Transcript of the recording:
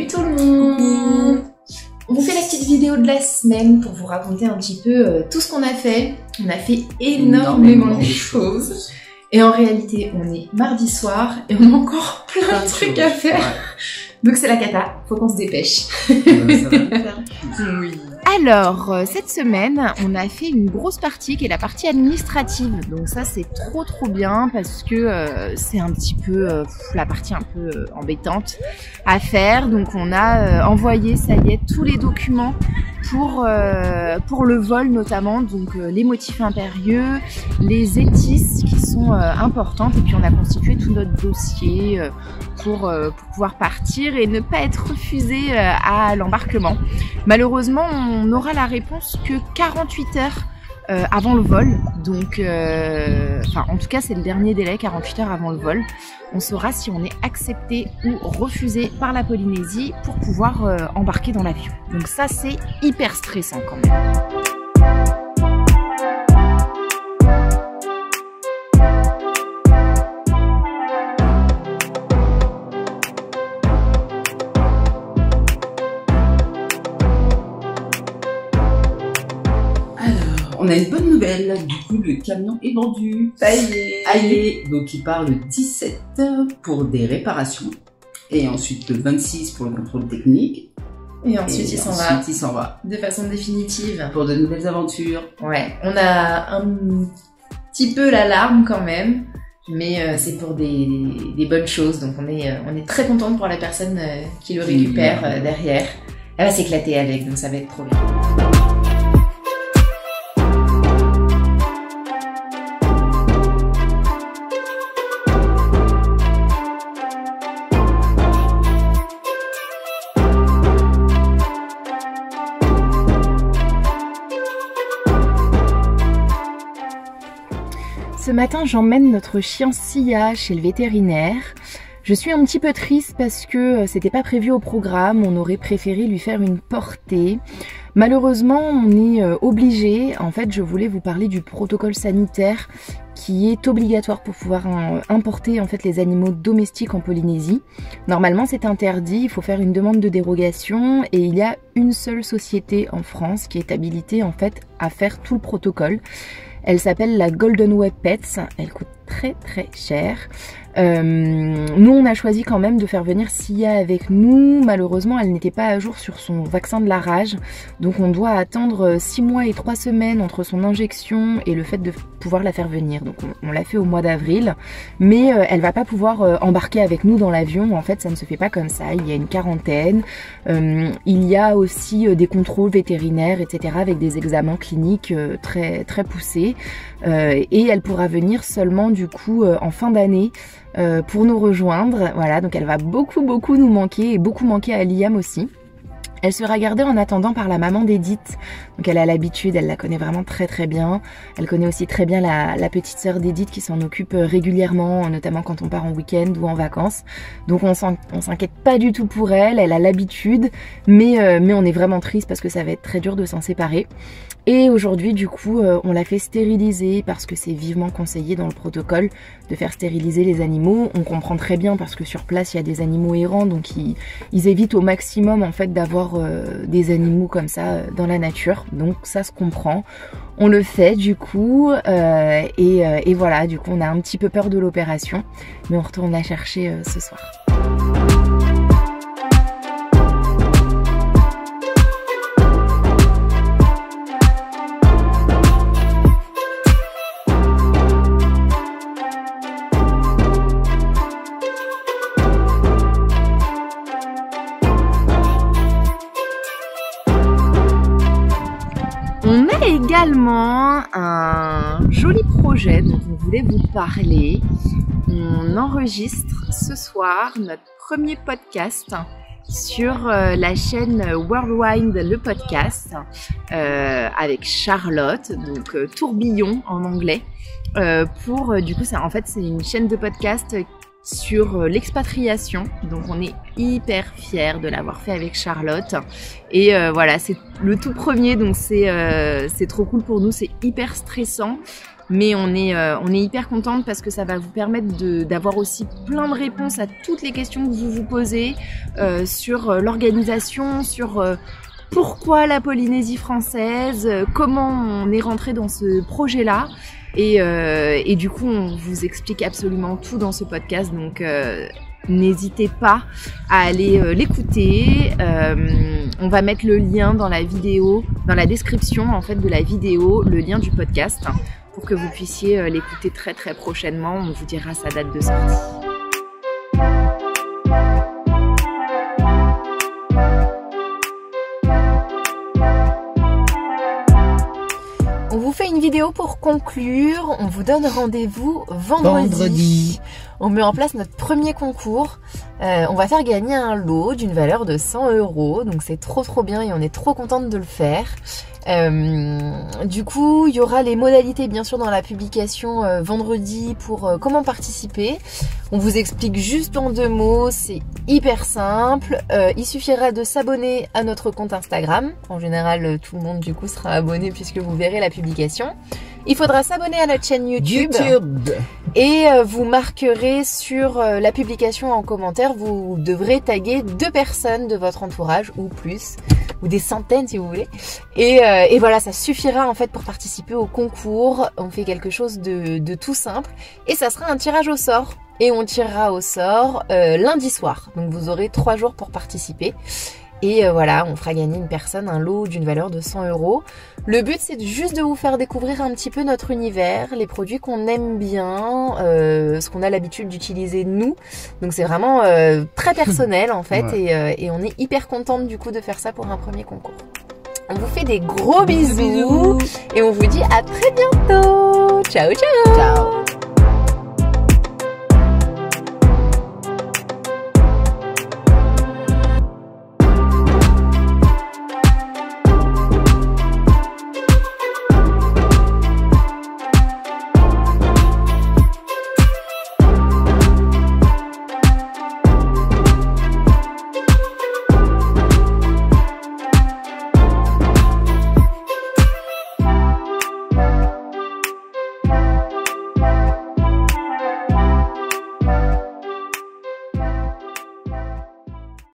tout le monde. On vous fait la petite vidéo de la semaine pour vous raconter un petit peu tout ce qu'on a fait. On a fait énormément de choses. Et en réalité, on est mardi soir et on a encore plein de trucs à faire. Ouais. Donc c'est la cata, faut qu'on se dépêche. Ça va le faire. Oui. Alors, cette semaine, on a fait une grosse partie qui est la partie administrative. Donc ça, c'est trop bien parce que c'est un petit peu la partie un peu embêtante à faire. Donc on a envoyé, ça y est, tous les documents pour le vol notamment. Donc les motifs impérieux, les étices qui sont importantes. Et puis on a constitué tout notre dossier pour pouvoir partir et ne pas être refusé à l'embarquement. Malheureusement, on n'aura la réponse que 48 heures avant le vol. Donc, en tout cas, c'est le dernier délai, 48 heures avant le vol. On saura si on est accepté ou refusé par la Polynésie pour pouvoir embarquer dans l'avion. Donc ça, c'est hyper stressant quand même. On a une bonne nouvelle, du coup le camion est vendu. Ça y est. Allez, donc il part le 17 pour des réparations et ensuite le 26 pour le contrôle technique. Et ensuite il s'en va. De façon définitive. Pour de nouvelles aventures. Ouais, on a un petit peu l'alarme quand même, mais c'est pour des bonnes choses. Donc on est très contente pour la personne qui le récupère derrière. Elle va s'éclater avec, donc ça va être trop bien. Ce matin, j'emmène notre chien Sia chez le vétérinaire. Je suis un petit peu triste parce que c'était pas prévu au programme, on aurait préféré lui faire une portée. Malheureusement, on est obligé. En fait, je voulais vous parler du protocole sanitaire qui est obligatoire pour pouvoir importer en fait les animaux domestiques en Polynésie. Normalement, c'est interdit, il faut faire une demande de dérogation et il y a une seule société en France qui est habilitée en fait à faire tout le protocole. Elle s'appelle la Golden Web Pets, elle coûte très cher. Nous on a choisi quand même de faire venir Sia avec nous. Malheureusement elle n'était pas à jour sur son vaccin de la rage, donc on doit attendre 6 mois et 3 semaines entre son injection et le fait de pouvoir la faire venir. Donc on l'a fait au mois d'avril, mais elle va pas pouvoir embarquer avec nous dans l'avion. En fait ça ne se fait pas comme ça, il y a une quarantaine, il y a aussi des contrôles vétérinaires etc. avec des examens cliniques très poussés, et elle pourra venir seulement du coup en fin d'année pour nous rejoindre. Voilà, donc elle va beaucoup nous manquer et beaucoup manquer à Liam aussi. Elle sera gardée en attendant par la maman d'Edith. Donc elle a l'habitude, elle la connaît vraiment très bien. Elle connaît aussi très bien la petite sœur d'Edith qui s'en occupe régulièrement, notamment quand on part en week-end ou en vacances. Donc on s'inquiète pas du tout pour elle, elle a l'habitude, mais on est vraiment triste parce que ça va être très dur de s'en séparer. Et aujourd'hui du coup on l'a fait stériliser parce que c'est vivement conseillé dans le protocole de faire stériliser les animaux. On comprend très bien parce que sur place il y a des animaux errants, donc ils évitent au maximum en fait d'avoir des animaux comme ça dans la nature, donc ça se comprend. On le fait du coup et voilà, du coup on a un petit peu peur de l'opération, mais on retourne la chercher ce soir. On a également un joli projet dont on voulait vous parler. On enregistre ce soir notre premier podcast sur la chaîne Worldwide le podcast avec Charlotte, donc Tourbillon en anglais. Du coup, en fait, c'est une chaîne de podcast sur l'expatriation. Donc on est hyper fiers de l'avoir fait avec Charlotte. Et voilà, c'est le tout premier, donc c'est trop cool pour nous, c'est hyper stressant. Mais on est hyper contente parce que ça va vous permettre d'avoir aussi plein de réponses à toutes les questions que vous vous posez sur l'organisation, sur pourquoi la Polynésie française, comment on est rentré dans ce projet-là. Et du coup, on vous explique absolument tout dans ce podcast. Donc, n'hésitez pas à aller l'écouter. On va mettre le lien dans la vidéo, dans la description en fait de la vidéo, le lien du podcast, pour que vous puissiez l'écouter très très prochainement. On vous dira sa date de sortie. On vous fait une vidéo pour conclure. On vous donne rendez-vous vendredi. On met en place notre premier concours. On va faire gagner un lot d'une valeur de 100 €. Donc c'est trop bien et on est trop contente de le faire. Du coup, il y aura les modalités bien sûr dans la publication vendredi pour comment participer. On vous explique juste en 2 mots, c'est hyper simple. Il suffira de s'abonner à notre compte Instagram. En général, tout le monde du coup sera abonné puisque vous verrez la publication. Il faudra s'abonner à notre chaîne YouTube. Et vous marquerez sur la publication en commentaire, vous devrez taguer 2 personnes de votre entourage ou plus, ou des centaines si vous voulez. Et voilà, ça suffira en fait pour participer au concours. On fait quelque chose de tout simple et ça sera un tirage au sort. Et on tirera au sort lundi soir. Donc vous aurez 3 jours pour participer. Et voilà, on fera gagner une personne un lot d'une valeur de 100 €. Le but, c'est juste de vous faire découvrir un petit peu notre univers, les produits qu'on aime bien, ce qu'on a l'habitude d'utiliser nous. Donc c'est vraiment très personnel en fait. Ouais. Et on est hyper contente du coup de faire ça pour un premier concours. On vous fait des gros bisous et on vous dit à très bientôt. Ciao, ciao. Ciao.